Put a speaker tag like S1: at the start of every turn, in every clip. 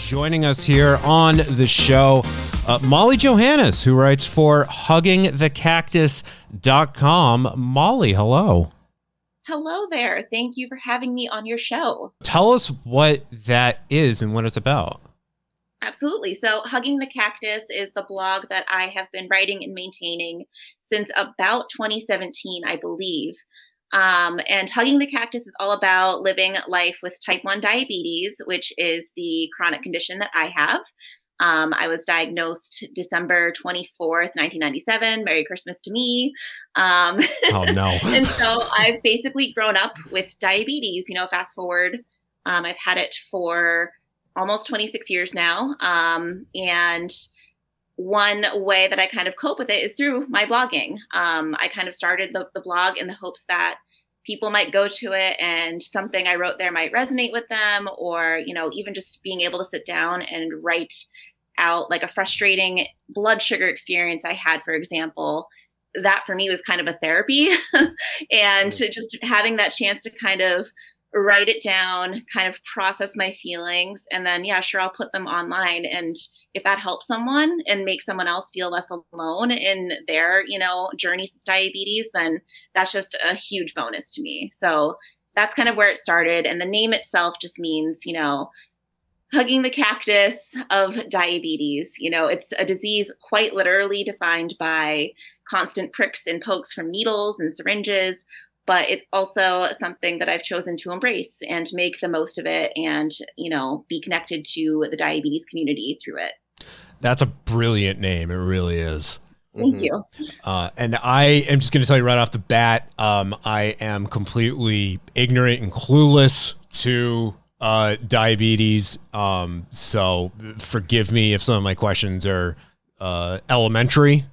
S1: Joining us here on the show, Molly Johannes, who writes for huggingthecactus.com. Molly, hello.
S2: Hello there. Thank you for having me on your show.
S1: Tell us what that is and what it's about.
S2: Absolutely. So Hugging the Cactus is the blog that I have been writing and maintaining since about 2017, I believe. And Hugging the Cactus is all about living life with type 1 diabetes, which is the chronic condition that I have. I was diagnosed December 24th, 1997. Merry Christmas to me.
S1: Oh, no.
S2: And so I've basically grown up with diabetes. Fast forward, I've had it for almost 26 years now. And one way that I kind of cope with it is through my blogging. I kind of started the blog in the hopes that people might go to it and something I wrote there might resonate with them, or, even just being able to sit down and write out like a frustrating blood sugar experience I had, for example. That for me was kind of a therapy. And just having that chance to kind of write it down, kind of process my feelings, and then, yeah, sure, I'll put them online. And if that helps someone and makes someone else feel less alone in their, journeys with diabetes, then that's just a huge bonus to me. So that's kind of where it started. And the name itself just means, hugging the cactus of diabetes. It's a disease quite literally defined by constant pricks and pokes from needles and syringes, but it's also something that I've chosen to embrace and make the most of it and, be connected to the diabetes community through it.
S1: That's a brilliant name. It really is.
S2: Thank you.
S1: And I am just going to tell you right off the bat, I am completely ignorant and clueless to diabetes. So forgive me if some of my questions are elementary.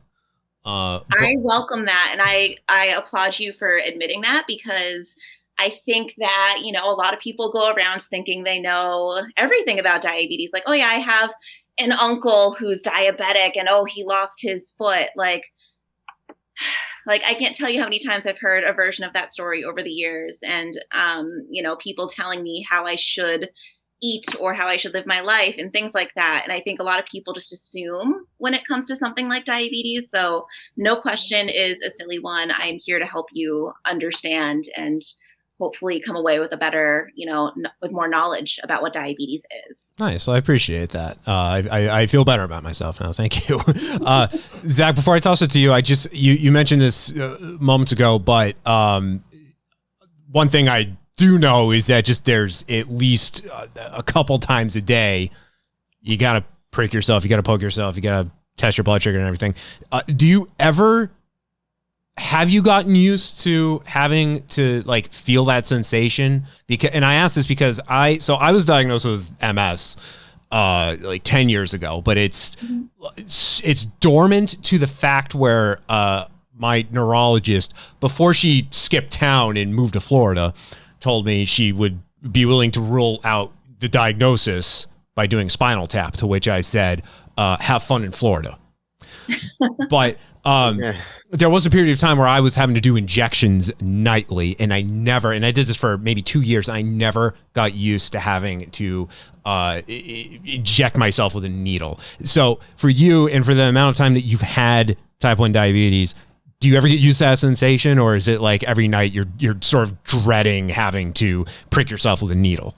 S2: I welcome that. And I applaud you for admitting that, because I think that, a lot of people go around thinking they know everything about diabetes. Like, oh yeah, I have an uncle who's diabetic and oh, he lost his foot. Like I can't tell you how many times I've heard a version of that story over the years. And, people telling me how I should eat or how I should live my life and things like that. And I think a lot of people just assume when it comes to something like diabetes. So no question is a silly one. I'm here to help you understand and hopefully come away with a better, with more knowledge about what diabetes is.
S1: Nice. Well, I appreciate that. I feel better about myself now. Thank you. Zach, before I toss it to you, you mentioned this moments ago, but one thing I do know is that just there's at least a couple times a day, you got to prick yourself, you got to poke yourself, you got to test your blood sugar and everything. Have you gotten used to having to feel that sensation? And I ask this because I was diagnosed with MS 10 years ago, but it's dormant to the fact where my neurologist, before she skipped town and moved to Florida, told me she would be willing to rule out the diagnosis by doing spinal tap, to which I said, have fun in Florida. But there was a period of time where I was having to do injections nightly, and I did this for maybe 2 years, and I never got used to having to inject myself with a needle. So for you and for the amount of time that you've had type 1 diabetes, do you ever get used to that sensation, or is it like every night you're sort of dreading having to prick yourself with a needle?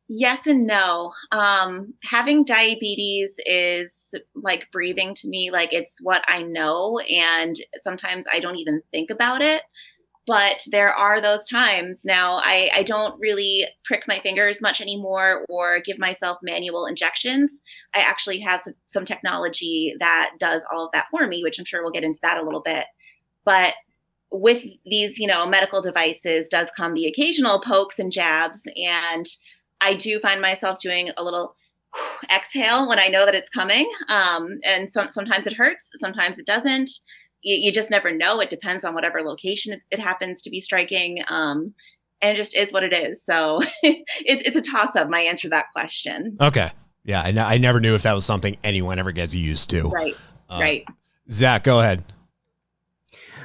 S2: Yes and no. Having diabetes is like breathing to me. Like, it's what I know, and sometimes I don't even think about it. But there are those times. Now, I don't really prick my fingers much anymore or give myself manual injections. I actually have some technology that does all of that for me, which I'm sure we'll get into that a little bit. But with these, medical devices does come the occasional pokes and jabs. And I do find myself doing a little exhale when I know that it's coming. And sometimes it hurts, sometimes it doesn't. You just never know. It depends on whatever location it happens to be striking. And it just is what it is. So it's a toss-up, my answer to that question.
S1: Okay. Yeah, I never knew if that was something anyone ever gets used to.
S2: Right, right.
S1: Zach, go ahead.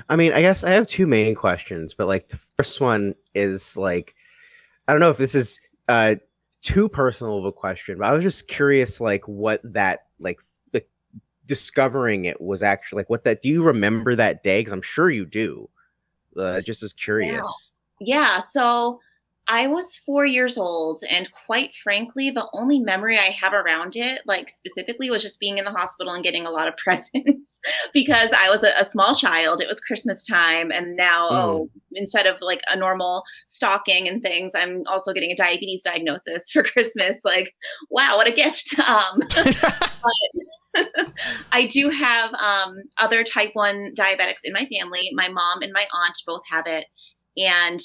S3: I mean, I guess I have two main questions, but the first one is I don't know if this is too personal of a question, but I was just curious, like what that like the discovering it was actually like. What that, do you remember that day? Because I'm sure you do. Just was
S2: Yeah.
S3: curious.
S2: Yeah, so I was 4 years old, and quite frankly, the only memory I have around it, like specifically, was just being in the hospital and getting a lot of presents because I was a small child. It was Christmas time, and now,
S3: Mm.
S2: instead of like a normal stocking and things, I'm also getting a diabetes diagnosis for Christmas. Like, wow, what a gift! I do have other type 1 diabetics in my family. My mom and my aunt both have it. And,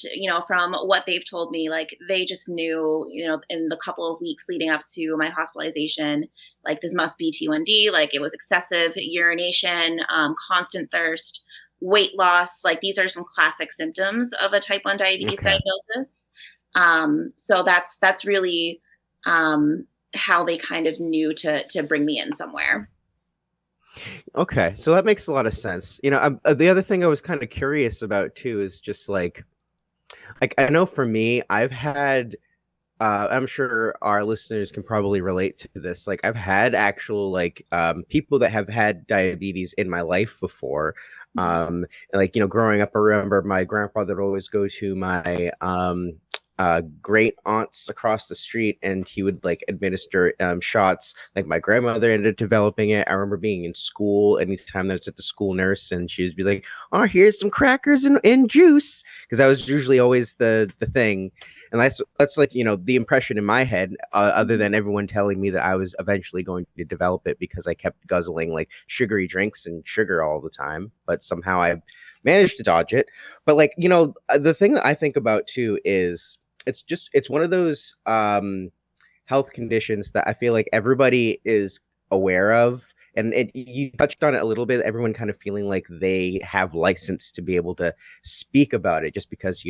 S2: from what they've told me, like they just knew, in the couple of weeks leading up to my hospitalization, like this must be T1D. Like it was excessive urination, constant thirst, weight loss. Like these are some classic symptoms of a type 1 diabetes
S3: Okay.
S2: diagnosis. So that's really how they kind of knew to bring me in somewhere.
S3: Okay, so that makes a lot of sense. The other thing I was kind of curious about too is just like I know for me, I've had I'm sure our listeners can probably relate to this. Like I've had actual people that have had diabetes in my life before. And like, growing up, I remember my grandfather would always go to my great aunts across the street, and he would like administer shots. Like my grandmother ended up developing it. I remember being in school, anytime I was at the school nurse, and she would be like, "Oh, here's some crackers and juice," because that was usually always the thing. And that's like, the impression in my head, other than everyone telling me that I was eventually going to develop it because I kept guzzling like sugary drinks and sugar all the time, but somehow I managed to dodge it. But like, the thing that I think about too is it's one of those health conditions that I feel like everybody is aware of. And you touched on it a little bit, everyone kind of feeling like they have license to be able to speak about it, just because,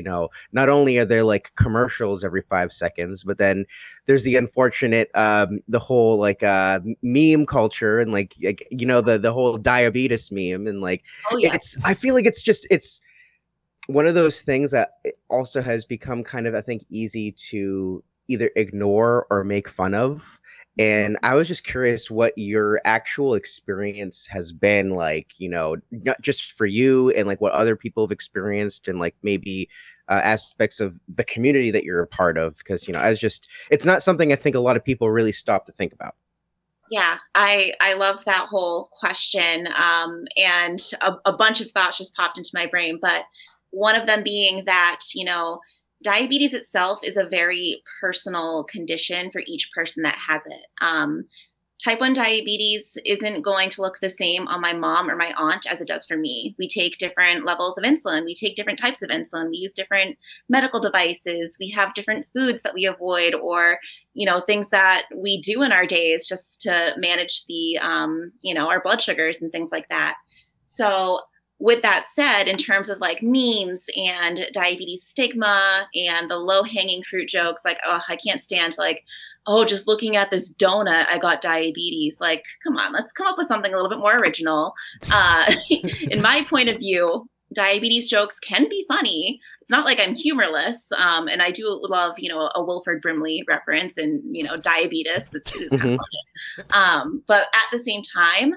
S3: not only are there like commercials every 5 seconds, but then there's the unfortunate, the whole like meme culture, and the whole diabetes meme. And like,
S2: Oh yeah.
S3: I feel like it's one of those things that also has become kind of, I think, easy to either ignore or make fun of. And I was just curious what your actual experience has been like, not just for you, and like what other people have experienced, and like maybe aspects of the community that you're a part of. Because, it's not something I think a lot of people really stop to think about.
S2: Yeah, I love that whole question. And a bunch of thoughts just popped into my brain, but one of them being that, diabetes itself is a very personal condition for each person that has it. Type 1 diabetes isn't going to look the same on my mom or my aunt as it does for me. We take different levels of insulin. We take different types of insulin. We use different medical devices. We have different foods that we avoid, or, things that we do in our days just to manage the, our blood sugars and things like that. So, with that said, in terms of like memes and diabetes stigma and the low hanging fruit jokes, like, oh, I can't stand like, oh, just looking at this donut, I got diabetes. Like, come on, let's come up with something a little bit more original. In my point of view, diabetes jokes can be funny. It's not like I'm humorless. And I do love, a Wilford Brimley reference, and, diabetes. It's kind of
S3: Hmm.
S2: funny. But at the same time,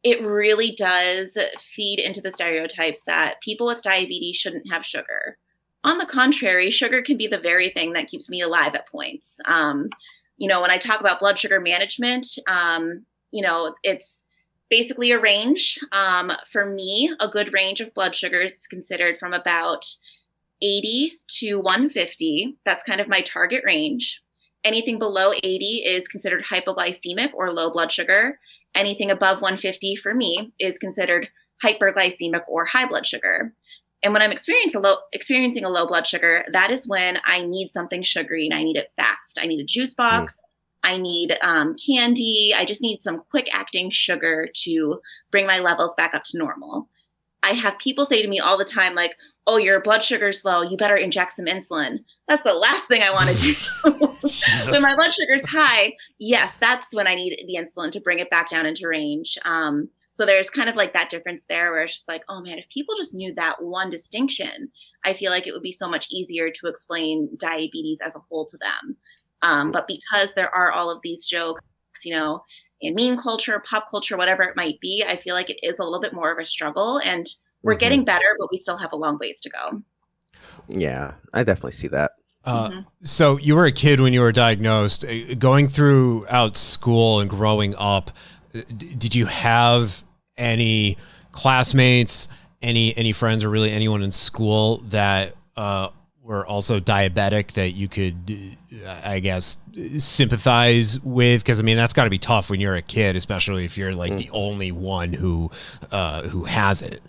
S2: it really does feed into the stereotypes that people with diabetes shouldn't have sugar. On the contrary, sugar can be the very thing that keeps me alive at points. When I talk about blood sugar management, it's basically a range. For me, a good range of blood sugars is considered from about 80 to 150. That's kind of my target range. Anything below 80 is considered hypoglycemic or low blood sugar. Anything above 150 for me is considered hyperglycemic or high blood sugar. And when I'm experiencing a low blood sugar, that is when I need something sugary and I need it fast. I need a juice box. I need candy. I just need some quick acting sugar to bring my levels back up to normal. I have people say to me all the time, like, oh, your blood sugar's low. You better inject some insulin. That's the last thing I want to do. When my blood sugar's high, yes, that's when I need the insulin to bring it back down into range. So there's kind of like that difference there where it's just like, oh man, if people just knew that one distinction, I feel like it would be so much easier to explain diabetes as a whole to them. But because there are all of these jokes, in meme culture, pop culture, whatever it might be, I feel like it is a little bit more of a struggle, and we're getting better, but we still have a long ways to go.
S3: Yeah, I definitely see that.
S1: So you were a kid when you were diagnosed. Going throughout school and growing up, did you have any classmates, any friends, or really anyone in school that were also diabetic that you could, I guess, sympathize with? Because I mean, that's got to be tough when you're a kid, especially if you're like the only one who has it.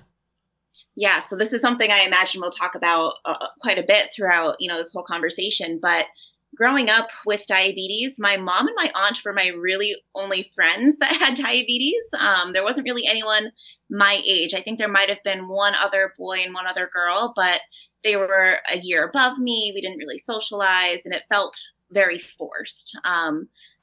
S2: Yeah, so this is something I imagine we'll talk about quite a bit throughout, this whole conversation. But growing up with diabetes, my mom and my aunt were my really only friends that had diabetes. There wasn't really anyone my age. I think there might have been one other boy and one other girl, but they were a year above me. We didn't really socialize, and it felt very forced.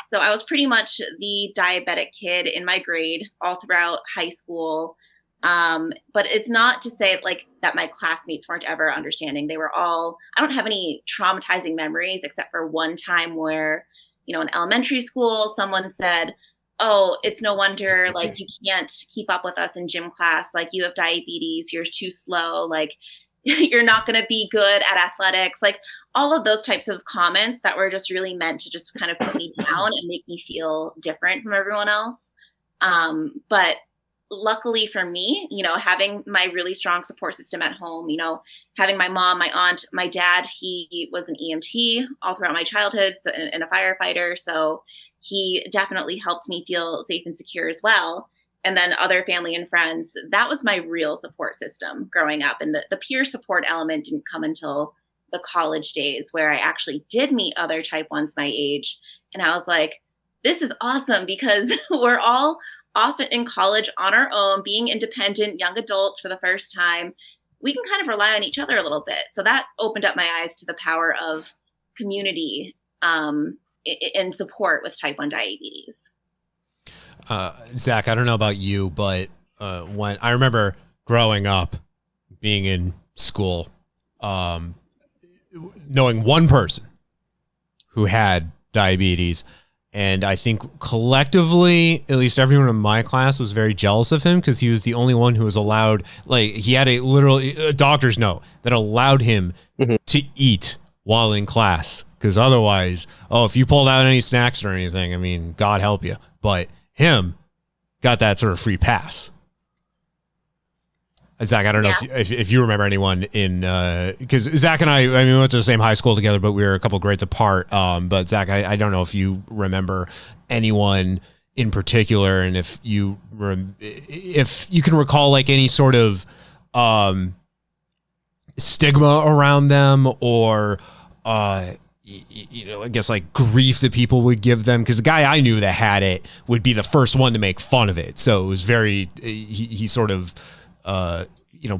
S2: So I was pretty much the diabetic kid in my grade all throughout high school. But it's not to say like that my classmates weren't ever understanding. They were all, I don't have any traumatizing memories except for one time where, in elementary school, someone said, "Oh, it's no wonder like you can't keep up with us in gym class. Like you have diabetes, you're too slow, like you're not going to be good at athletics." Like all of those types of comments that were just really meant to just kind of put me down and make me feel different from everyone else. But luckily for me, having my really strong support system at home, having my mom, my aunt, my dad, he was an EMT all throughout my childhood, so, and a firefighter. So he definitely helped me feel safe and secure as well. And then other family and friends, that was my real support system growing up. And the peer support element didn't come until the college days where I actually did meet other type 1s my age. And I was like, this is awesome because we're all often in college on our own, being independent young adults for the first time. We can kind of rely on each other a little bit. So that opened up my eyes to the power of community in support with type 1 diabetes.
S1: Zach, I don't know about you, but when I remember growing up, being in school, knowing one person who had diabetes. And I think collectively, at least everyone in my class was very jealous of him because he was the only one who was allowed, like he had a doctor's note that allowed him to eat while in class. Because otherwise, if you pulled out any snacks or anything, I mean, God help you. But him got that sort of free pass. Zach, I don't know if you remember anyone in, because Zach and I mean, we went to the same high school together, but we were a couple grades apart. But Zach, I don't know if you remember anyone in particular, and if you can recall like any sort of stigma around them, or I guess like grief that people would give them, because the guy I knew that had it would be the first one to make fun of it. So it was very he sort of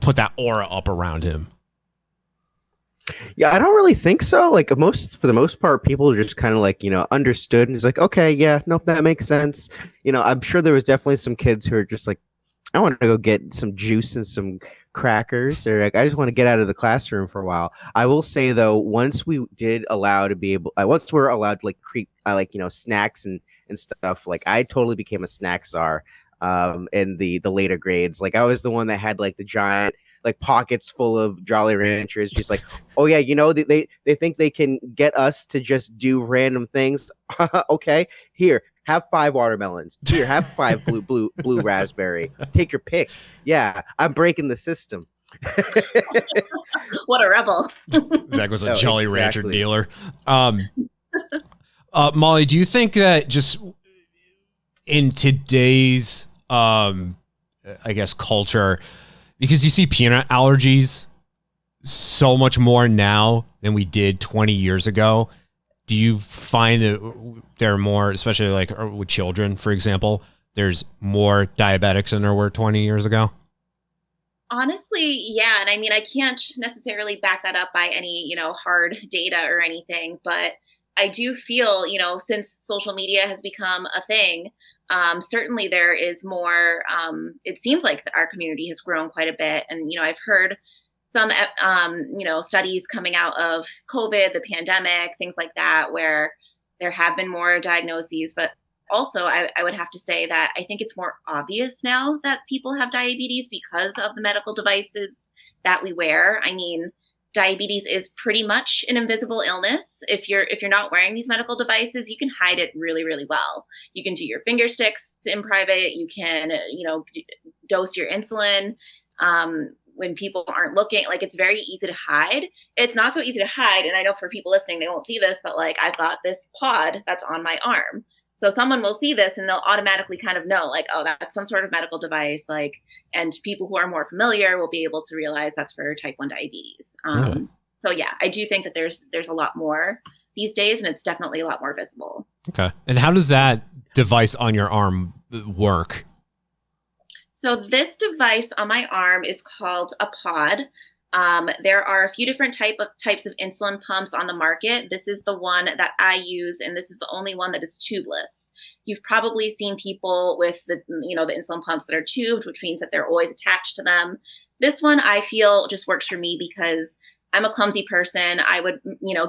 S1: put that aura up around him.
S3: Yeah, I don't really think so. Like for the most part, people just kind of like, understood and it's like, okay, yeah, nope, that makes sense. I'm sure there was definitely some kids who are just like, I want to go get some juice and some crackers, or like, I just want to get out of the classroom for a while. I will say though, once we we're allowed to like creep, snacks and stuff, like I totally became a snack czar. In the later grades, like I was the one that had like the giant like pockets full of Jolly Ranchers, just like, oh yeah, they think they can get us to just do random things. Okay, here, have 5 watermelons. Here, have 5 blue raspberry. Take your pick. Yeah, I'm breaking the system.
S2: What a rebel.
S1: Zach was a Jolly Rancher dealer. Molly, do you think that just in today's I guess culture, because you see peanut allergies so much more now than we did 20 years ago, do you find that there are more, especially like with children, for example, there's more diabetics than there were 20 years ago?
S2: Honestly, yeah. And I mean, I can't necessarily back that up by any, hard data or anything, but I do feel, since social media has become a thing, certainly there is more, it seems like our community has grown quite a bit. And, I've heard some, studies coming out of COVID, the pandemic, things like that, where, There have been more diagnoses, but also I would have to say that I think it's more obvious now that people have diabetes because of the medical devices that we wear. I mean, diabetes is pretty much an invisible illness. If you're not wearing these medical devices, you can hide it really, really well. You can do your finger sticks in private. You can, dose your insulin. When people aren't looking, like, it's very easy to hide. It's not so easy to hide. And I know for people listening, they won't see this, but like, I've got this pod that's on my arm. So someone will see this and they'll automatically kind of know, like, oh, that's some sort of medical device. Like, and people who are more familiar will be able to realize that's for type 1 diabetes.
S1: Okay.
S2: So yeah, I do think that there's a lot more these days, and it's definitely a lot more visible.
S1: Okay. And how does that device on your arm work?
S2: So this device on my arm is called a pod. There are a few different types of insulin pumps on the market. This is the one that I use, and this is the only one that is tubeless. You've probably seen people with the insulin pumps that are tubed, which means that they're always attached to them. This one I feel just works for me because I'm a clumsy person. I would,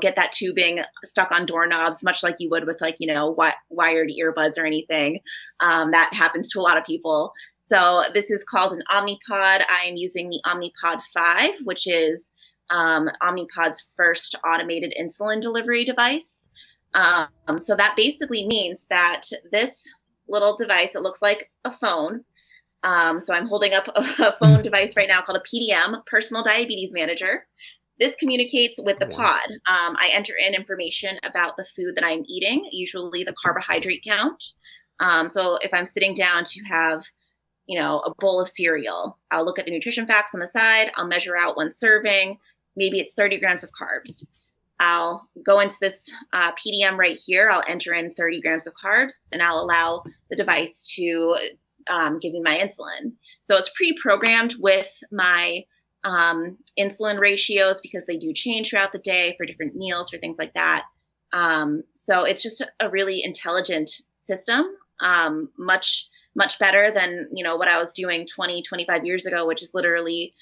S2: get that tubing stuck on doorknobs, much like you would with wired earbuds or anything. That happens to a lot of people. So this is called an Omnipod. I am using the Omnipod 5, which is Omnipod's first automated insulin delivery device. So that basically means that this little device, it looks like a phone. So I'm holding up a phone device right now called a PDM, Personal Diabetes Manager. This communicates with the pod. I enter in information about the food that I'm eating, usually the carbohydrate count. So if I'm sitting down to have a bowl of cereal, I'll look at the nutrition facts on the side. I'll measure out one serving. Maybe it's 30 grams of carbs. I'll go into this PDM right here. I'll enter in 30 grams of carbs, and I'll allow the device to give me my insulin. So it's pre-programmed with my insulin ratios because they do change throughout the day for different meals, for things like that. So it's just a really intelligent system, much better than, what I was doing 20, 25 years ago, which is literally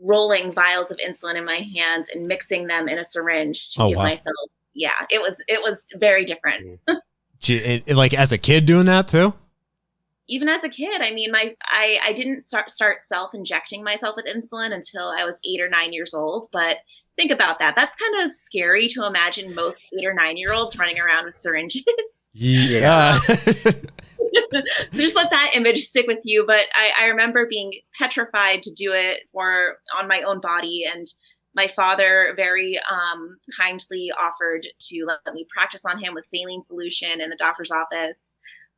S2: rolling vials of insulin in my hands and mixing them in a syringe to give myself. Yeah, it was very different.
S1: Like as a kid doing that too?
S2: Even as a kid, I mean, I didn't start self-injecting myself with insulin until I was 8 or 9 years old. But think about that. That's kind of scary to imagine most 8 or 9-year-olds running around with syringes.
S1: Yeah.
S2: Just let that image stick with you. But I remember being petrified to do it on my own body. And my father very kindly offered to let me practice on him with saline solution in the doctor's office.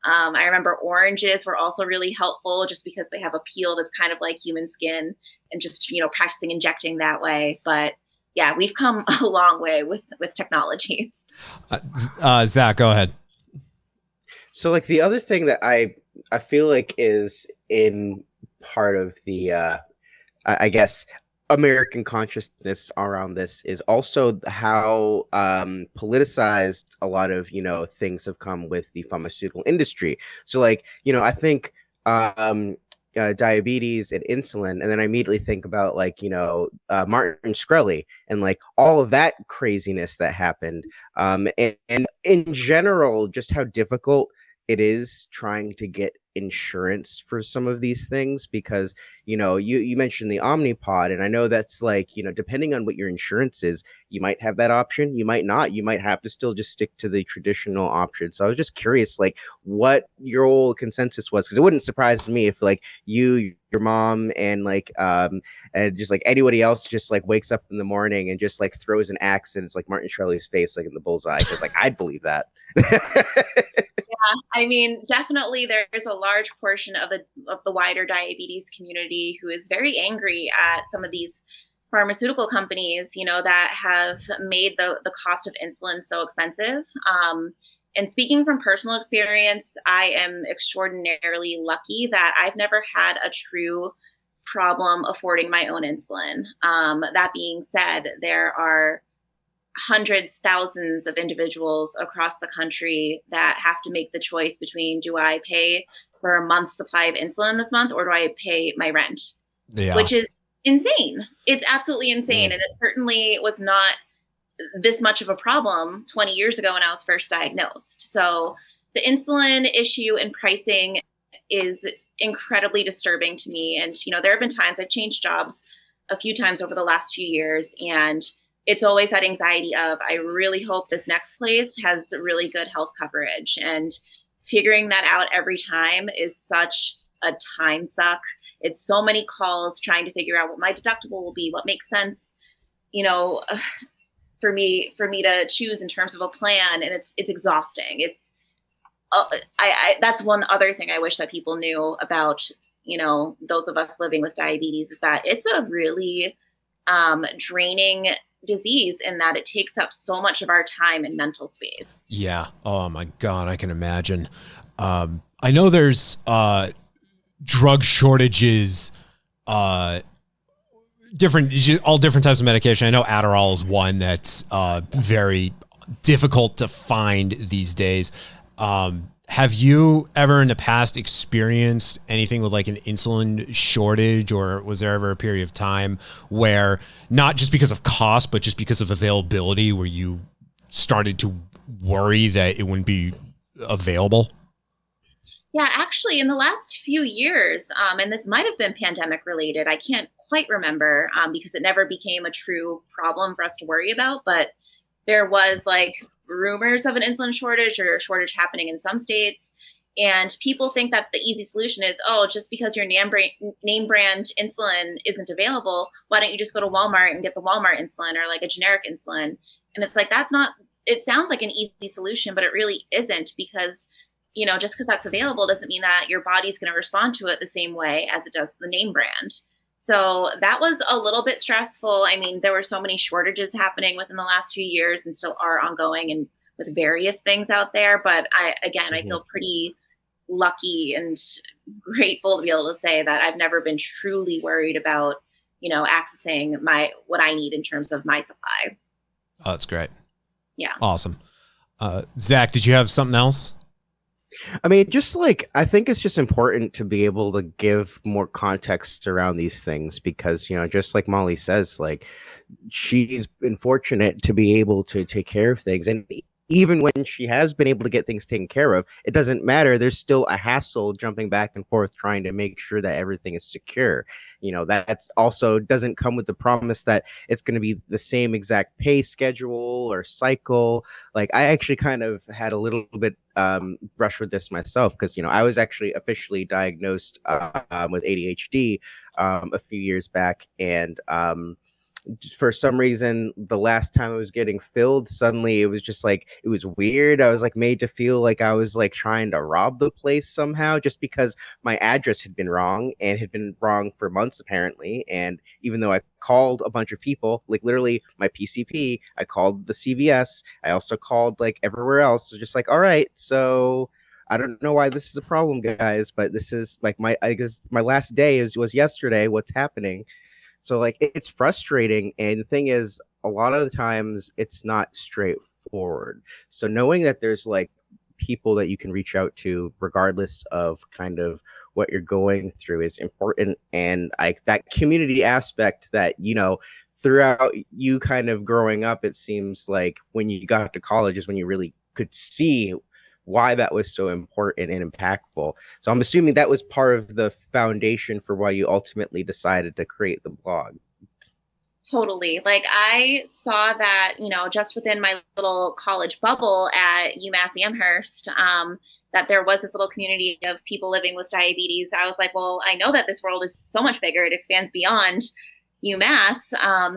S2: I remember oranges were also really helpful just because they have a peel that's kind of like human skin, and just, practicing injecting that way. But yeah, we've come a long way with technology.
S1: Zach, go ahead.
S3: So like the other thing that I feel like is in part of the, I guess, American consciousness around this is also how politicized a lot of things have come with the pharmaceutical industry. So like I think diabetes and insulin, and then I immediately think about like Martin Shkreli and like all of that craziness that happened, and in general just how difficult it is trying to get insurance for some of these things, because you mentioned the Omnipod, and I know that's like depending on what your insurance is, you might have that option, you might not, you might have to still just stick to the traditional option. So I was just curious like what your whole consensus was, because it wouldn't surprise me if like your mom and like and just like anybody else just like wakes up in the morning and just like throws an axe and it's like Martin Shkreli's face like in the bullseye, because like I'd believe that.
S2: Yeah, I mean, definitely there's a large portion of the wider diabetes community who is very angry at some of these pharmaceutical companies, that have made the cost of insulin so expensive. And speaking from personal experience, I am extraordinarily lucky that I've never had a true problem affording my own insulin. That being said, there are hundreds, thousands of individuals across the country that have to make the choice between, do I pay for a month's supply of insulin this month, or do I pay my rent?
S1: Yeah.
S2: Which is insane. It's absolutely insane. And it certainly was not this much of a problem 20 years ago when I was first diagnosed. So the insulin issue and pricing is incredibly disturbing to me. And, there have been times I've changed jobs a few times over the last few years, and it's always that anxiety of, I really hope this next place has really good health coverage. And figuring that out every time is such a time suck. It's so many calls trying to figure out what my deductible will be, what makes sense, for me to choose in terms of a plan. And it's exhausting. It's, that's one other thing I wish that people knew about, those of us living with diabetes, is that it's a really draining disease in that it takes up so much of our time and mental space.
S1: Yeah. Oh my God, I can imagine. I know there's drug shortages, all different types of medication. I know Adderall is one that's very difficult to find these days. Have you ever in the past experienced anything with like an insulin shortage, or was there ever a period of time where, not just because of cost, but just because of availability, where you started to worry that it wouldn't be available?
S2: Yeah, actually, in the last few years, and this might have been pandemic related, I can't quite remember, because it never became a true problem for us to worry about, but there was like rumors of an insulin shortage or a shortage happening in some states. And people think that the easy solution is, oh, just because your name brand insulin isn't available, why don't you just go to Walmart and get the Walmart insulin, or like a generic insulin? And it's like, it sounds like an easy solution, but it really isn't, because, just because that's available doesn't mean that your body's going to respond to it the same way as it does the name brand. So that was a little bit stressful. I mean, there were so many shortages happening within the last few years, and still are ongoing, and with various things out there. But I feel pretty lucky and grateful to be able to say that I've never been truly worried about, accessing what I need in terms of my supply.
S1: Oh, that's great.
S2: Yeah.
S1: Awesome. Zach, did you have something else?
S3: I mean, just like, I think it's just important to be able to give more context around these things, because, just like Molly says, like, she's been fortunate to be able to take care of things. And even when she has been able to get things taken care of, it doesn't matter. There's still a hassle jumping back and forth trying to make sure that everything is secure. That's also doesn't come with the promise that it's going to be the same exact pay schedule or cycle. Like, I actually kind of had a little bit brush with this myself, because I was actually officially diagnosed with ADHD a few years back, and for some reason, the last time I was getting filled, suddenly it was just like, it was weird. I was like made to feel like I was like trying to rob the place somehow, just because my address had been wrong, and had been wrong for months apparently. And even though I called a bunch of people, like literally my PCP, I called the CVS, I also called like everywhere else. It was just like, all right, so I don't know why this is a problem, guys, but this is like I guess my last day was yesterday. What's happening? So like, it's frustrating. And the thing is, a lot of the times it's not straightforward. So knowing that there's like people that you can reach out to regardless of kind of what you're going through is important. And like that community aspect that, throughout you kind of growing up, it seems like when you got to college is when you really could see why that was so important and impactful. So I'm assuming that was part of the foundation for why you ultimately decided to create the blog.
S2: Totally. Like, I saw that, just within my little college bubble at UMass Amherst, that there was this little community of people living with diabetes. I was like, well, I know that this world is so much bigger. It expands beyond UMass.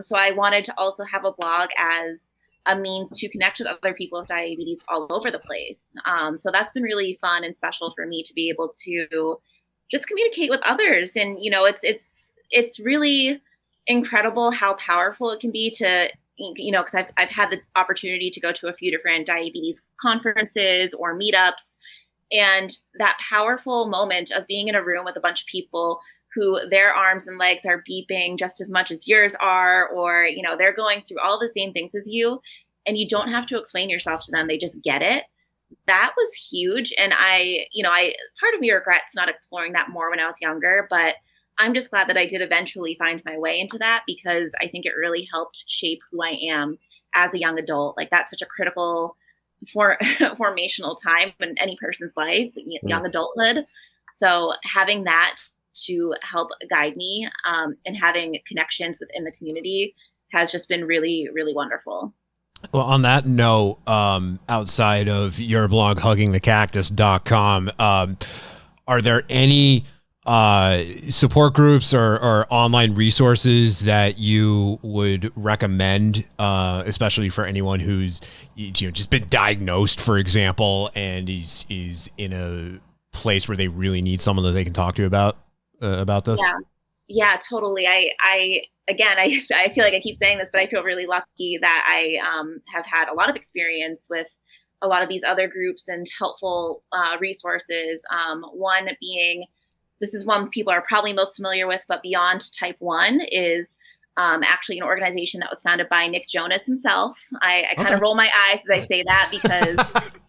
S2: So I wanted to also have a blog as a means to connect with other people with diabetes all over the place. So that's been really fun and special for me to be able to just communicate with others. And, it's really incredible how powerful it can be to, because I've had the opportunity to go to a few different diabetes conferences or meetups, and that powerful moment of being in a room with a bunch of people who their arms and legs are beeping just as much as yours are, or, they're going through all the same things as you, and you don't have to explain yourself to them. They just get it. That was huge. And I part of me regrets not exploring that more when I was younger, but I'm just glad that I did eventually find my way into that, because I think it really helped shape who I am as a young adult. Like that's such a critical formational time in any person's life, young adulthood. So having that to help guide me, and having connections within the community has just been really, really wonderful.
S1: Well, on that note, outside of your blog, huggingthecactus.com, are there any support groups or online resources that you would recommend, especially for anyone who's just been diagnosed, for example, and is in a place where they really need someone that they can talk to about this?
S2: Yeah, totally. Again, I feel like I keep saying this, but I feel really lucky that I have had a lot of experience with a lot of these other groups and helpful resources. One being, this is one people are probably most familiar with, but Beyond Type 1 is actually an organization that was founded by Nick Jonas himself. I kind of roll my eyes as I say that because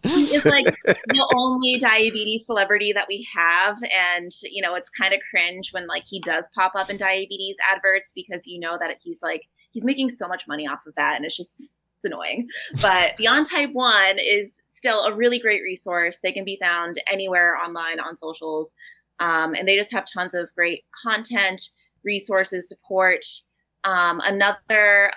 S2: he is like the only diabetes celebrity that we have. And, it's kind of cringe when like he does pop up in diabetes adverts because that he's making so much money off of that. And it's annoying. But Beyond Type 1 is still a really great resource. They can be found anywhere online on socials. And they just have tons of great content, resources, support. Another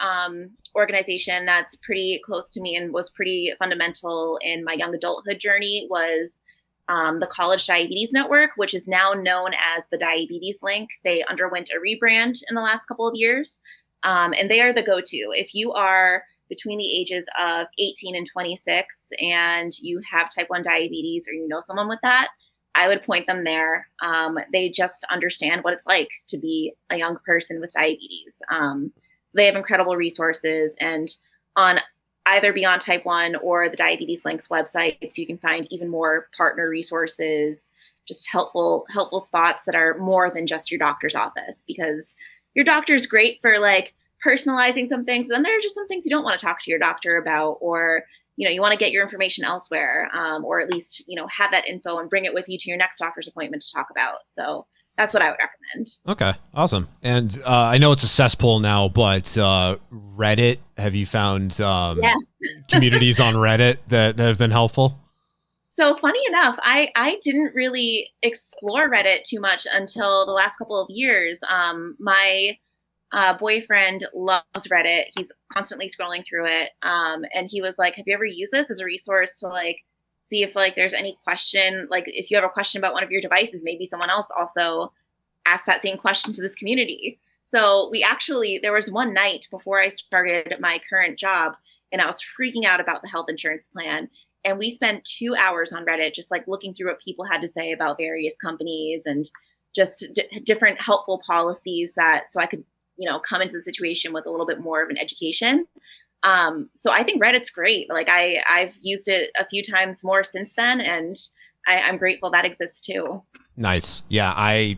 S2: organization that's pretty close to me and was pretty fundamental in my young adulthood journey was the College Diabetes Network, which is now known as the Diabetes Link. They underwent a rebrand in the last couple of years, and they are the go-to. If you are between the ages of 18 and 26 and you have type 1 diabetes or you know someone with that, I would point them there. They just understand what it's like to be a young person with diabetes. So they have incredible resources, and on either Beyond Type 1 or the Diabetes Link's websites, you can find even more partner resources, just helpful spots that are more than just your doctor's office, because your doctor's great for like personalizing some things, but then there are just some things you don't want to talk to your doctor about, or you want to get your information elsewhere, or at least, have that info and bring it with you to your next doctor's appointment to talk about. So that's what I would recommend.
S1: Okay, awesome. And I know it's a cesspool now, but Reddit, have you found
S2: Yes. communities
S1: on Reddit that have been helpful?
S2: So funny enough, I didn't really explore Reddit too much until the last couple of years. My boyfriend loves Reddit. He's constantly scrolling through it. And he was like, have you ever used this as a resource to like see if like there's any question, like if you have a question about one of your devices, maybe someone else also asked that same question to this community. So there was one night before I started my current job and I was freaking out about the health insurance plan. And we spent 2 hours on Reddit, just like looking through what people had to say about various companies and just different helpful policies so I could come into the situation with a little bit more of an education. So I think Reddit's great. Like I've used it a few times more since then, and I'm grateful that exists too.
S1: Nice. Yeah. I,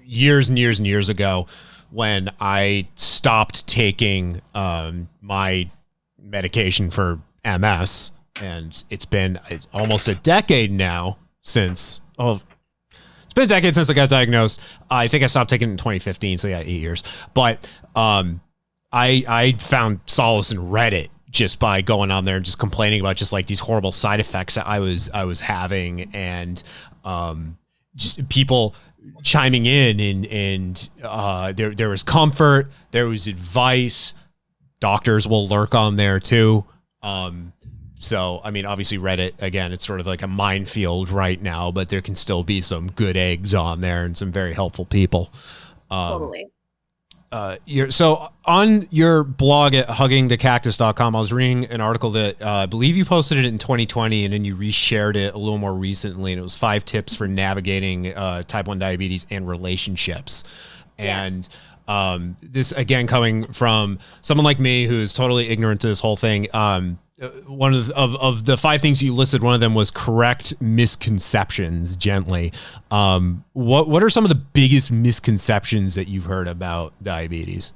S1: years and years and years ago, when I stopped taking, my medication for MS, and it's been almost a decade now since, it's been a decade since I got diagnosed. I think I stopped taking it in 2015, so yeah, 8 years. But I found solace in Reddit just by going on there and just complaining about just like these horrible side effects that I was having, and just people chiming in, and there was comfort, there was advice. Doctors will lurk on there too. So, I mean, obviously Reddit, again, it's sort of like a minefield right now, but there can still be some good eggs on there and some very helpful people.
S2: Totally.
S1: So on your blog at huggingthecactus.com, I was reading an article that I believe you posted it in 2020, and then you reshared it a little more recently, and it was 5 tips for navigating type 1 diabetes and relationships.
S2: Yeah.
S1: And this, again, coming from someone like me who is totally ignorant to this whole thing, one of the 5 things you listed, one of them was correct misconceptions gently. What are some of the biggest misconceptions that you've heard about diabetes?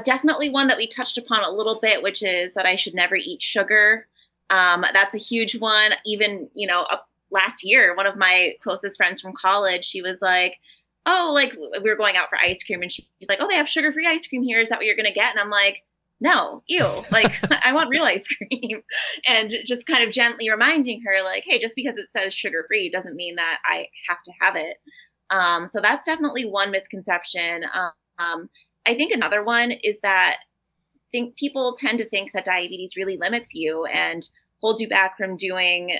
S2: Definitely one that we touched upon a little bit, which is that I should never eat sugar. That's a huge one. Even, last year, one of my closest friends from college, she was like, oh, like we were going out for ice cream, and she's like, oh, they have sugar-free ice cream here. Is that what you're going to get? And I'm like, no, ew, like I want real ice cream. And just kind of gently reminding her, like, hey, just because it says sugar free doesn't mean that I have to have it. So that's definitely one misconception. I think another one is that think people tend to think that diabetes really limits you and holds you back from doing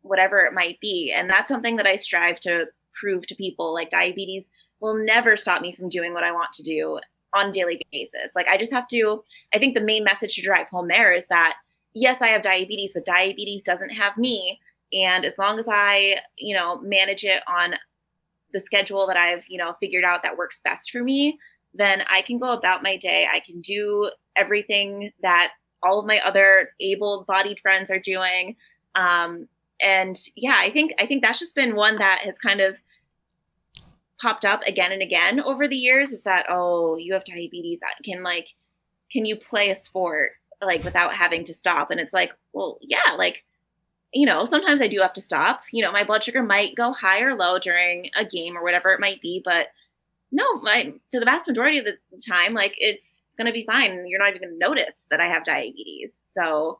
S2: whatever it might be. And that's something that I strive to prove to people. Like, diabetes will never stop me from doing what I want to do on a daily basis. Like, I just have to, I think the main message to drive home there is that, yes, I have diabetes, but diabetes doesn't have me. And as long as I, manage it on the schedule that I've, figured out that works best for me, then I can go about my day. I can do everything that all of my other able-bodied friends are doing. And yeah, I think that's just been one that has kind of popped up again and again over the years, is that, oh, you have diabetes. Can you play a sport like without having to stop? And it's like, well, yeah, like, sometimes I do have to stop. My blood sugar might go high or low during a game or whatever it might be, but no, for the vast majority of the time, like, it's going to be fine. You're not even going to notice that I have diabetes. So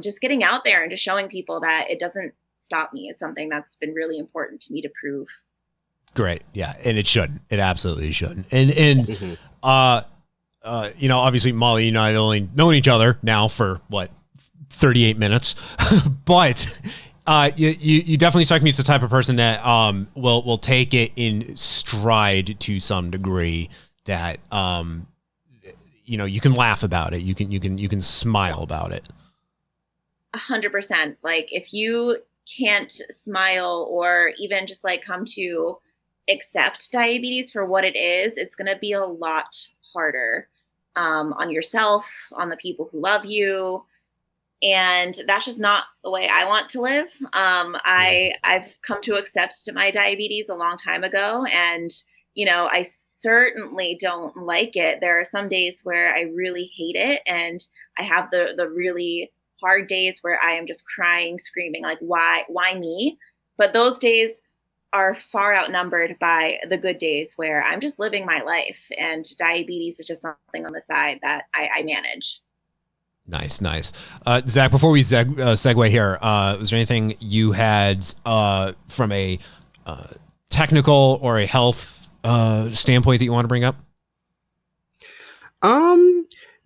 S2: just getting out there and just showing people that it doesn't stop me is something that's been really important to me to prove.
S1: Great. Yeah. And it shouldn't. It absolutely shouldn't. And obviously Molly and I have only known each other now for 38 minutes, but you definitely strike me as the type of person that will take it in stride to some degree, that you can laugh about it, you can smile about it.
S2: 100%. Like, if you can't smile or even just like come to accept diabetes for what it is, it's going to be a lot harder on yourself, on the people who love you. And that's just not the way I want to live. I've come to accept my diabetes a long time ago, and I certainly don't like it. There are some days where I really hate it, and I have the really hard days where I am just crying, screaming, like, why me? But those days are far outnumbered by the good days where I'm just living my life, and diabetes is just something on the side that I manage.
S1: Nice. Zach, before we segue here, was there anything you had from a technical or a health standpoint that you want to bring up?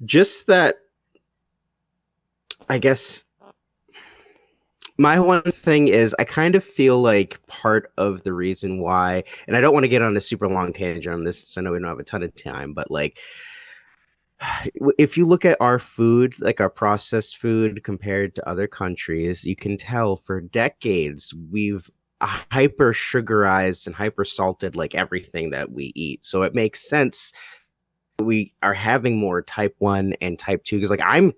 S3: Just that, I guess my one thing is, I kind of feel like part of the reason why, and I don't want to get on a super long tangent on this, so I know we don't have a ton of time, but like, if you look at our food, like our processed food compared to other countries, you can tell for decades we've hyper sugarized and hyper salted like everything that we eat. So it makes sense we are having more type 1 and type 2, because like I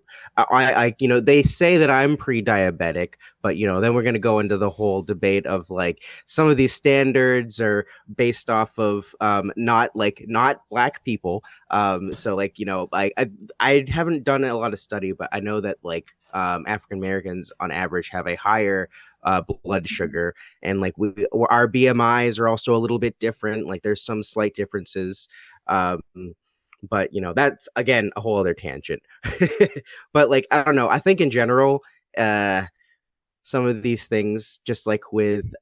S3: they say that I'm pre-diabetic, but then we're going to go into the whole debate of like some of these standards are based off of not black people, so like I haven't done a lot of study, but I know that like African Americans on average have a higher blood sugar, and like our BMIs are also a little bit different. Like there's some slight differences, but that's again a whole other tangent. But like, I don't know, I think in general some of these things, just like with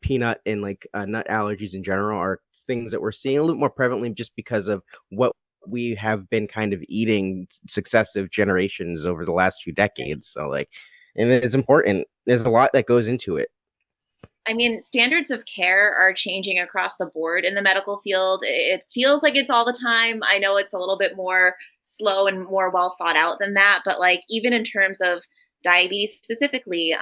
S3: peanut and like nut allergies in general, are things that we're seeing a little more prevalently just because of what we have been kind of eating successive generations over the last few decades. So like, and it's important, there's a lot that goes into it.
S2: I mean, standards of care are changing across the board in the medical field. It feels like it's all the time. I know it's a little bit more slow and more well thought out than that, but like, even in terms of diabetes specifically,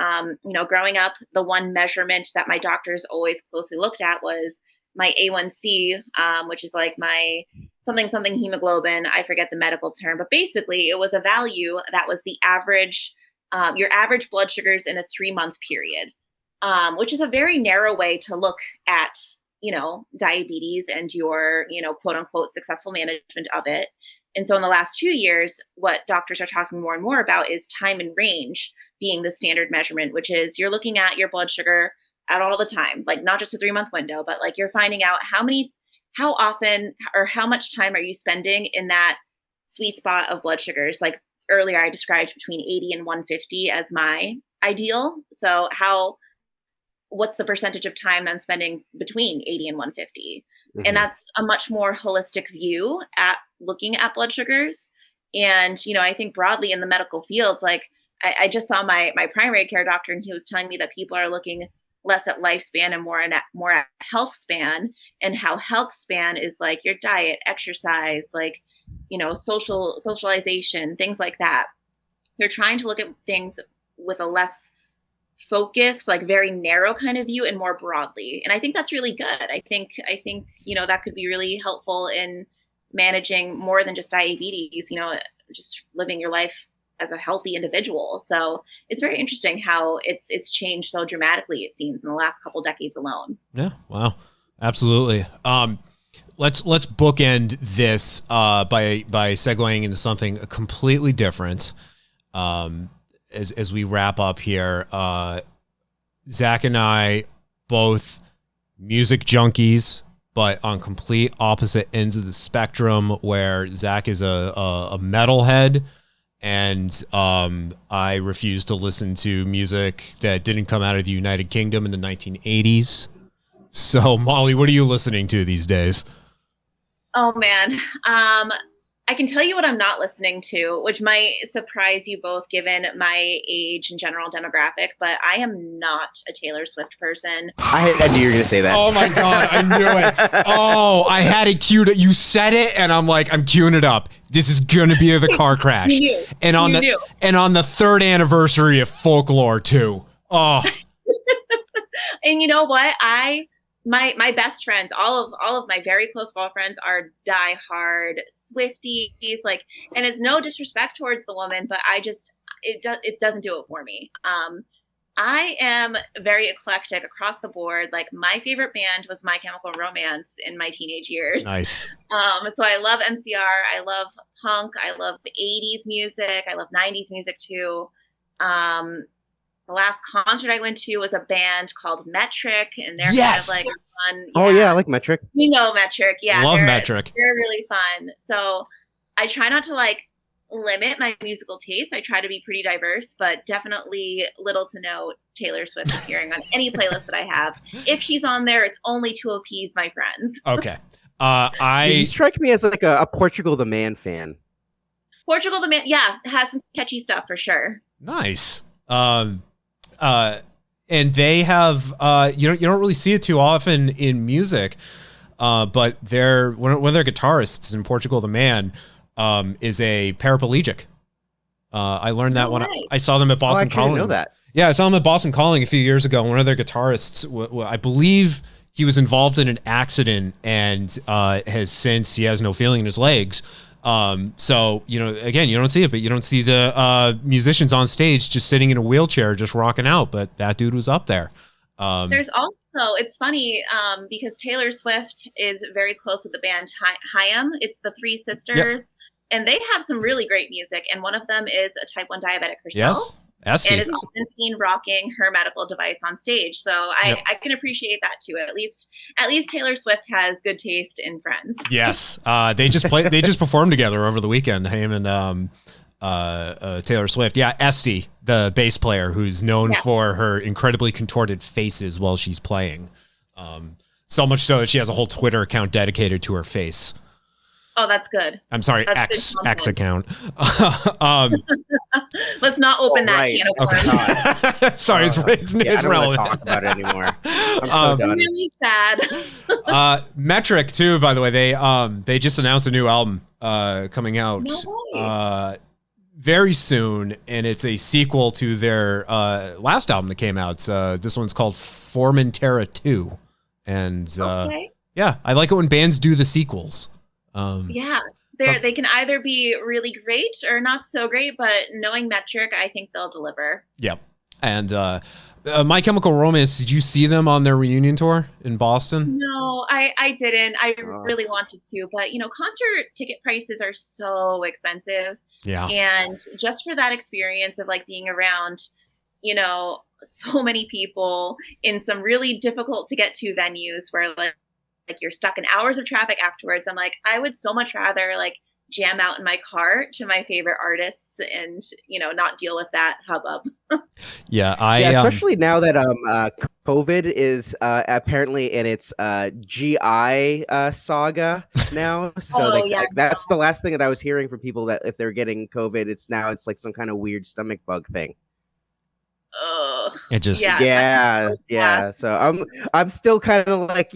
S2: growing up, the one measurement that my doctors always closely looked at was my A1C, which is like my something hemoglobin. I forget the medical term, but basically it was a value that was the average, your average blood sugars in a 3-month period. Which is a very narrow way to look at, diabetes and your, quote unquote, successful management of it. And so in the last few years, what doctors are talking more and more about is time and range being the standard measurement, which is you're looking at your blood sugar at all the time, like not just a 3-month window, but like you're finding out how often or how much time are you spending in that sweet spot of blood sugars. Like earlier, I described between 80 and 150 as my ideal. So what's the percentage of time I'm spending between 80 and 150?
S3: Mhm.
S2: And that's a much more holistic view at looking at blood sugars. And, I think broadly in the medical field, like I just saw my primary care doctor, and he was telling me that people are looking less at lifespan and more at health span, and how health span is like your diet, exercise, like, socialization, things like that. They're trying to look at things with a less focused, like very narrow kind of view and more broadly. And I think that's really good. I think, that could be really helpful in managing more than just diabetes, just living your life as a healthy individual. So it's very interesting how it's changed so dramatically, it seems, in the last couple decades alone.
S1: Yeah. Wow. Absolutely. Let's bookend this by segueing into something completely different. As we wrap up here, Zach and I, both music junkies, but on complete opposite ends of the spectrum, where Zach is a metalhead, and I refuse to listen to music that didn't come out of the United Kingdom in the 1980s. So, Molly, what are you listening to these days?
S2: Oh, man. I can tell you what I'm not listening to, which might surprise you both given my age and general demographic, but I am not a Taylor Swift person.
S3: I knew you were going to say that.
S1: Oh my God, I knew it. Oh, I had it queued. You said it, and I'm like, I'm queuing it up. This is going to be the car crash.
S2: You knew.
S1: And on the third anniversary of Folklore too. Oh.
S2: And you know what? My best friends, all of my very close girlfriends are diehard Swifties, like, and it's no disrespect towards the woman, but it doesn't do it for me. I am very eclectic across the board. Like, my favorite band was My Chemical Romance in my teenage years.
S1: Nice.
S2: So I love MCR, I love punk, I love 80s music, I love 90s music too. The last concert I went to was a band called Metric, and they're kind of like fun.
S3: Oh yeah, I like Metric.
S2: Metric. Yeah,
S1: love Metric.
S2: They're really fun. So I try not to like limit my musical taste. I try to be pretty diverse, but definitely little to no Taylor Swift appearing on any playlist that I have. If she's on there, it's only to appease my friends.
S1: Okay.
S3: You strike me as like a Portugal the Man fan.
S2: Portugal the Man, yeah, has some catchy stuff for sure.
S1: Nice. And they have you don't really see it too often in music, but one of their guitarists in Portugal the Man is a paraplegic. I learned that when I saw them at Boston Calling. I didn't know that. Yeah, I saw them at Boston Calling a few years ago. One of their guitarists, I believe he was involved in an accident and he has no feeling in his legs. So, again, you don't see it, but you don't see the musicians on stage just sitting in a wheelchair, just rocking out. But that dude was up there.
S2: There's also, it's funny, because Taylor Swift is very close with the band Haim. It's the three sisters, yep. And they have some really great music. And one of them is a type 1 diabetic herself.
S1: Yes. Esty.
S2: And is often seen rocking her medical device on stage. So I can appreciate that too. At least Taylor Swift has good taste in friends.
S1: Yes. They just performed together over the weekend, him and Taylor Swift. Yeah, Esty, the bass player who's known for her incredibly contorted faces while she's playing. So much so that she has a whole Twitter account dedicated to her face.
S2: Oh, that's good.
S1: I'm sorry, X account.
S2: Let's not open that can of worms.
S1: Sorry, it's
S3: I don't want to talk about it anymore. I'm so done.
S2: I'm really sad.
S1: Metric too, by the way, they just announced a new album coming out very soon, and it's a sequel to their last album that came out. This one's called Formentera 2, and yeah, I like it when bands do the sequels.
S2: They can either be really great or not so great, but knowing Metric, I think they'll deliver.
S1: Yep. And My Chemical Romance, did you see them on their reunion tour in Boston?
S2: No, I didn't. I really wanted to, but concert ticket prices are so expensive.
S1: Yeah. And
S2: just for that experience of like being around, so many people in some really difficult to get to venues where like you're stuck in hours of traffic afterwards. I'm like, I would so much rather like jam out in my car to my favorite artists and, not deal with that hubbub.
S1: Yeah,
S3: especially now that COVID is apparently in its GI saga now. So
S2: Oh, yeah.
S3: that's the last thing that I was hearing from people, that if they're getting COVID, it's like some kind of weird stomach bug thing.
S2: Ugh.
S1: it just
S3: Yeah. So I'm still kind of like,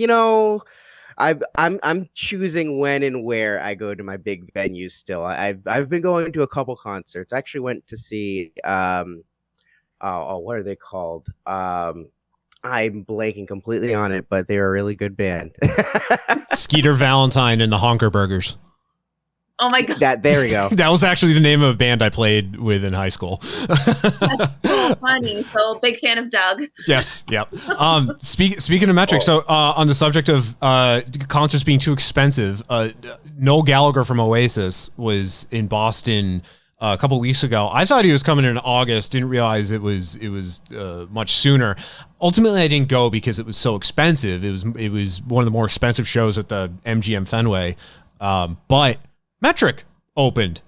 S3: I'm choosing when and where I go to my big venues still. I've been going to a couple concerts. I actually went to see what are they called? I'm blanking completely on it, but they're a really good band.
S1: Skeeter Valentine and the Honker Burgers.
S2: Oh my God.
S3: There we go.
S1: That was actually the name of a band I played with in high school.
S2: That's so funny. So big fan of Doug.
S1: Yes. Yep. Speaking of metrics, so on the subject of concerts being too expensive, Noel Gallagher from Oasis was in Boston a couple weeks ago. I thought he was coming in August. Didn't realize it was much sooner. Ultimately, I didn't go because it was so expensive. It was one of the more expensive shows at the MGM Fenway. But Metric opened.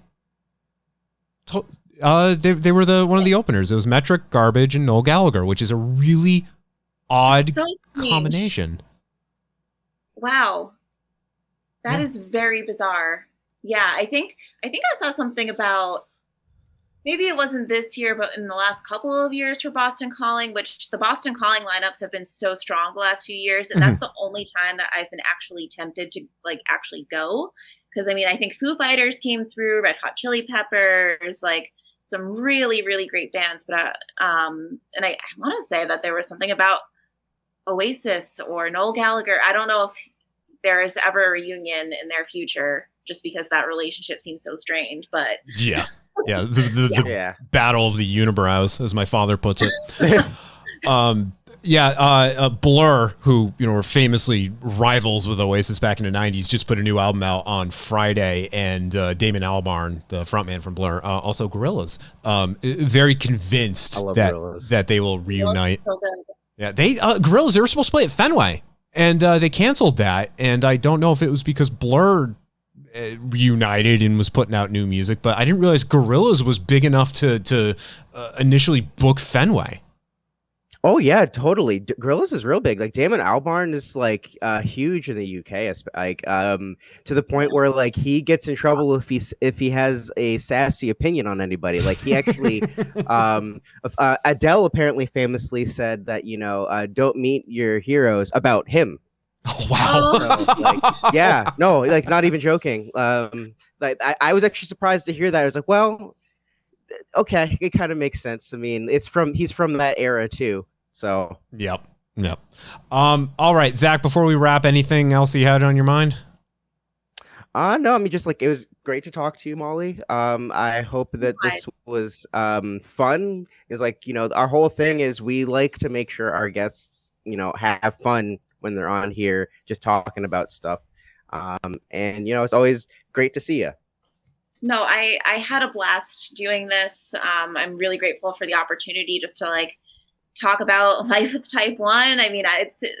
S1: They were one of the openers. It was Metric, Garbage, and Noel Gallagher, which is a really odd combination.
S2: Wow. That is very bizarre. Yeah, I think I saw something about, maybe it wasn't this year, but in the last couple of years for Boston Calling, which the Boston Calling lineups have been so strong the last few years. And that's the only time that I've been actually tempted to actually go. Because I think Foo Fighters came through, Red Hot Chili Peppers, some really, really great bands. But and I want to say that there was something about Oasis or Noel Gallagher. I don't know if there is ever a reunion in their future, just because that relationship seems so strained. But
S1: yeah, the battle of the unibrows, as my father puts it. Blur, who were famously rivals with Oasis back in the 90s, just put a new album out on Friday, and Damon Albarn, the frontman from Blur, also Gorillaz, very convinced that they will reunite.
S2: So good.
S1: Yeah, Gorillaz, they were supposed to play at Fenway, and they canceled that, and I don't know if it was because Blur reunited and was putting out new music, but I didn't realize Gorillaz was big enough to initially book Fenway.
S3: Oh yeah, totally. Gorillaz is real big. Damon Albarn is huge in the UK, to the point where he gets in trouble if he has a sassy opinion on anybody. He actually, Adele apparently famously said that don't meet your heroes about him.
S1: Oh, wow.
S3: So, yeah, no, not even joking. I was actually surprised to hear that. I was like, well, okay, it kind of makes sense. He's from that era too. So
S1: yep. All right, Zach, before we wrap, anything else you had on your mind?
S3: No, just it was great to talk to you, Molly. I hope that this was fun. Is our whole thing is we like to make sure our guests, have fun when they're on here, just talking about stuff. And it's always great to see you.
S2: No, I had a blast doing this. I'm really grateful for the opportunity just to talk about life with type 1.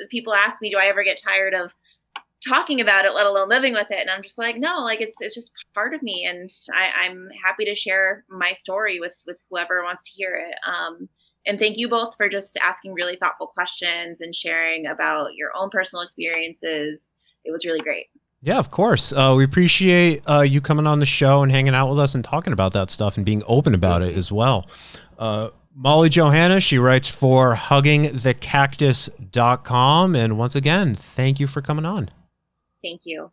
S2: People ask me, do I ever get tired of talking about it, let alone living with it? And I'm just no, it's just part of me. And I'm happy to share my story with whoever wants to hear it. And thank you both for just asking really thoughtful questions and sharing about your own personal experiences. It was really great.
S1: Yeah, of course. We appreciate you coming on the show and hanging out with us and talking about that stuff and being open about it as well. Molly Johannes, she writes for huggingthecactus.com. And once again, thank you for coming on.
S2: Thank you.